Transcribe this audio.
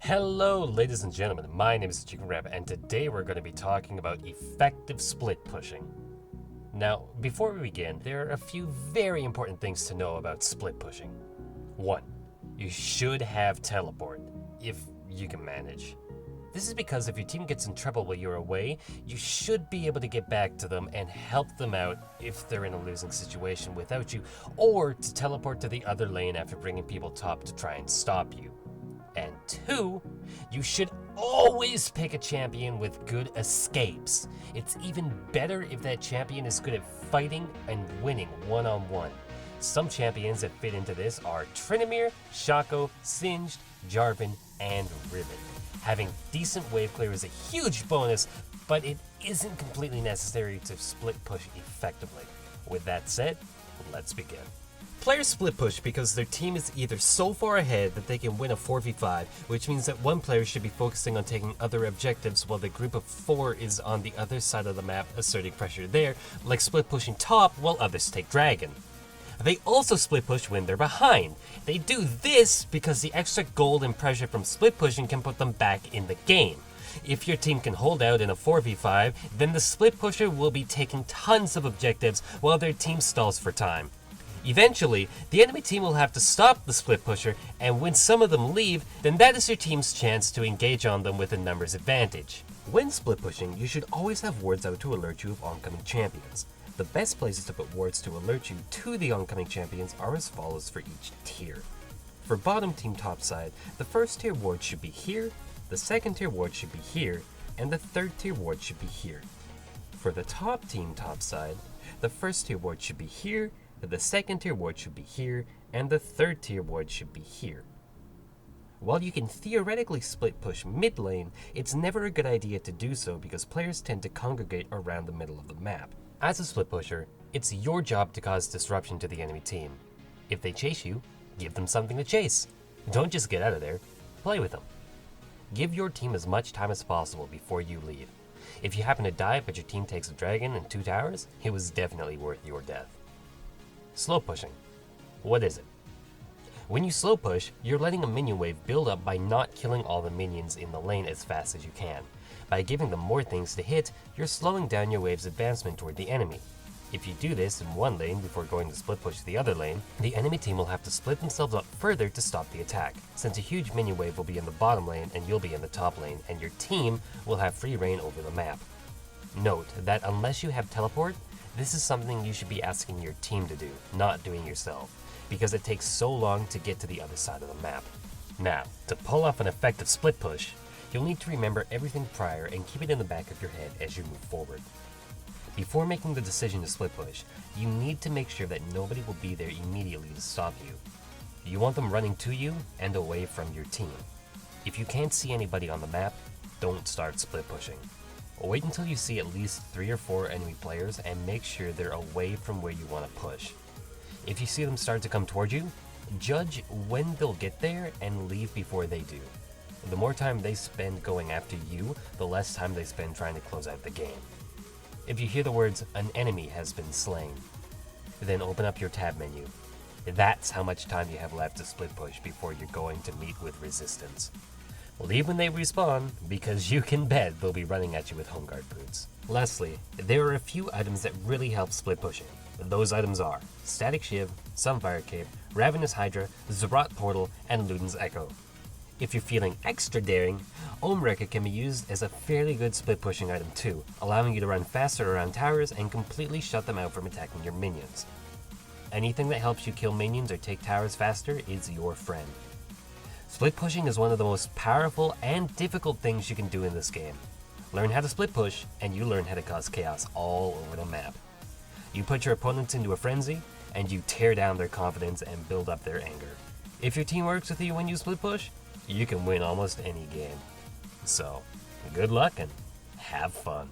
Hello ladies and gentlemen, my name is Chicken Rabbit and today we're going to be talking about effective split pushing. Now, before we begin, there are a few very important things to know about split pushing. 1. You should have teleport, if you can manage. This is because if your team gets in trouble while you're away, you should be able to get back to them and help them out if they're in a losing situation without you, or to teleport to the other lane after bringing people top to try and stop you. And 2, you should always pick a champion with good escapes. It's even better if that champion is good at fighting and winning one-on-one. Some champions that fit into this are Tryndamere, Shaco, Singed, Jarvan, and Riven. Having decent wave clear is a huge bonus, but it isn't completely necessary to split push effectively. With that said, let's begin. Players split push because their team is either so far ahead that they can win a 4v5, which means that one player should be focusing on taking other objectives while the group of 4 is on the other side of the map asserting pressure there, like split pushing top while others take dragon. They also split push when they're behind. They do this because the extra gold and pressure from split pushing can put them back in the game. If your team can hold out in a 4v5, then the split pusher will be taking tons of objectives while their team stalls for time. Eventually, the enemy team will have to stop the split pusher, and when some of them leave, then that is your team's chance to engage on them with a numbers advantage. When split pushing, you should always have wards out to alert you of oncoming champions. The best places to put wards to alert you to the oncoming champions are as follows for each tier. For bottom team top side, the first tier ward should be here, the second tier ward should be here, and the third tier ward should be here. For the top team top side, the first tier ward should be here, the second tier ward should be here, and the third tier ward should be here. While you can theoretically split push mid lane, it's never a good idea to do so because players tend to congregate around the middle of the map. As a split pusher, it's your job to cause disruption to the enemy team. If they chase you, give them something to chase. Don't just get out of there, play with them. Give your team as much time as possible before you leave. If you happen to die but your team takes a dragon and 2 towers, it was definitely worth your death. Slow pushing. What is it? When you slow push, you're letting a minion wave build up by not killing all the minions in the lane as fast as you can. By giving them more things to hit, you're slowing down your wave's advancement toward the enemy. If you do this in one lane before going to split push the other lane, the enemy team will have to split themselves up further to stop the attack, since a huge minion wave will be in the bottom lane and you'll be in the top lane, and your team will have free reign over the map. Note that unless you have teleport, this is something you should be asking your team to do, not doing yourself, because it takes so long to get to the other side of the map. Now, to pull off an effective split push, you'll need to remember everything prior and keep it in the back of your head as you move forward. Before making the decision to split push, you need to make sure that nobody will be there immediately to stop you. You want them running to you and away from your team. If you can't see anybody on the map, don't start split pushing. Wait until you see at least 3 or 4 enemy players and make sure they're away from where you want to push. If you see them start to come toward you, judge when they'll get there and leave before they do. The more time they spend going after you, the less time they spend trying to close out the game. If you hear the words, "an enemy has been slain," then open up your tab menu. That's how much time you have left to split push before you're going to meet with resistance. Leave when they respawn, because you can bet they'll be running at you with home guard boots. Lastly, there are a few items that really help split pushing. Those items are Static Shiv, Sunfire Cape, Ravenous Hydra, Zerat Portal, and Luden's Echo. If you're feeling extra daring, OMFG can be used as a fairly good split pushing item too, allowing you to run faster around towers and completely shut them out from attacking your minions. Anything that helps you kill minions or take towers faster is your friend. Split pushing is one of the most powerful and difficult things you can do in this game. Learn how to split push, and you learn how to cause chaos all over the map. You put your opponents into a frenzy, and you tear down their confidence and build up their anger. If your team works with you when you split push, you can win almost any game. So, good luck and have fun.